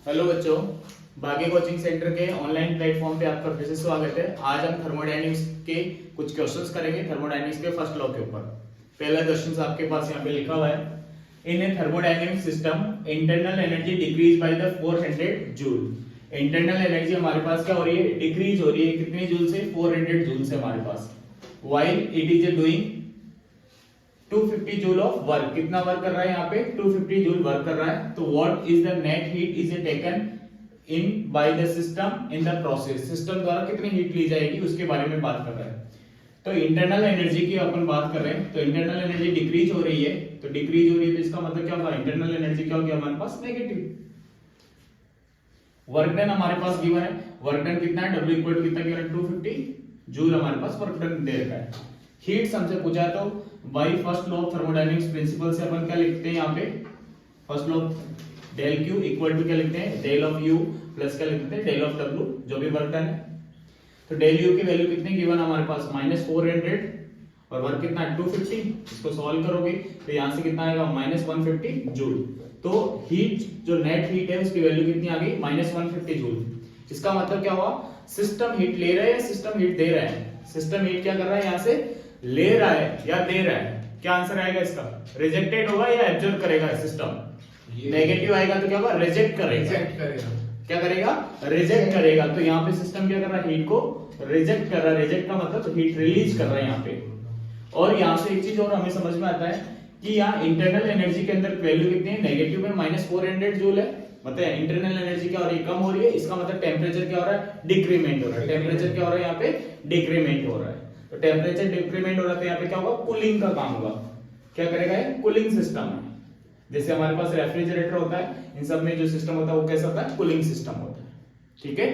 Hello बच्चों, भाग्य coaching centre के ऑनलाइन प्लेटफॉर्म पे आपका फिर से स्वागत है। आज हम थर्मोडायनेमिक्स के कुछ क्वेश्चंस करेंगे थर्मोडायनेमिक्स के फर्स्ट लॉ के ऊपर। पहला क्वेश्चन आपके पास यहाँ पे लिखा हुआ है, in a thermodynamic system internal energy decrease by the 400 joule. Internal energy हमारे पास क्या हो रही है, डिक्रीज हो रही है। कितनी जूल से? 400 जूल से हमारे पास। While it is doing 250 joule of work. कितना वर्क कर रहा है यहाँ पे? 250 जूल वर्क कर रहा है। तो what is the net heat is taken in by the system in the process. System द्वारा कितनी हीट ली जाएगी उसके बारे में बात कर रहा है। तो इंटरनल एनर्जी की अपन बात कर रहे हैं, तो इंटरनल एनर्जी डिक्रीज हो रही है। तो डिक्रीज हो रही है तो इसका मतलब क्या होगा? इंटरनल एनर्जी क्या होगी हमारे पास? नेगेटिव। वर्क डन हमारे पास गिवन है। वर्क डन कितना है? W इक्वल टू कितना गिवन है? 250 जूल हमारे पास वर्क डन दे रखा है। हीट हमसे पूछा है, तो by first law of thermodynamics principle से अपन क्या लिखते हैं यहाँ पे? First law del Q equal to क्या लिखते हैं? डेल ऑफ U प्लस क्या लिखते हैं? डेल ऑफ W, जो भी वर्क डन है। तो डेल U की वैल्यू कितनी गिवन हमारे पास? -400 और वर्क कितना है? 250। इसको सॉल्व करोगे तो यहां से कितना आएगा? -150 जूल। तो हीट जो नेट हीट है उसकी वैल्यू कितनी आ गई? -150 जूल। इसका मतलब क्या हुआ? सिस्टम हीट ले रहा है या सिस्टम हीट दे रहा है? सिस्टम हीट क्या कर रहा है? यहां से ले रहा है या दे रहा है? क्या आंसर आएगा इसका? रिजेक्टेड होगा या एब्जॉर्ब करेगा सिस्टम? नेगेटिव आएगा तो क्या होगा? रिजेक्ट करेगा। क्या करेगा? रिजेक्ट करेगा। तो यहाँ पे सिस्टम क्या कर रहा है? हीट को रिजेक्ट कर रहा है। रिजेक्ट का मतलब हीट रिलीज कर रहा है यहाँ पे। और यहाँ से एक चीज और हमें समझ में आता है कि यहाँ इंटरनल एनर्जी के अंदर वैल्यू कितनी है? नेगेटिव में -400 जूल है। मतलब इंटरनल एनर्जी क्या हो रही है? कम हो रही है। इसका मतलब टेम्परेचर क्या हो रहा है? डिक्रीमेंट हो रहा है। टेम्परेचर क्या हो रहा है? यहाँ पे डिक्रीमेंट हो रहा है। तो टेम्परेचर डिक्रीमेंट हो रहा है तो यहाँ पे क्या होगा? कूलिंग का काम होगा। क्या करेगा? ये कूलिंग सिस्टम है। जैसे हमारे पास रेफ्रिजरेटर होता है, इन सब में जो सिस्टम होता है वो कैसा होता है? कूलिंग सिस्टम होता है। ठीक है,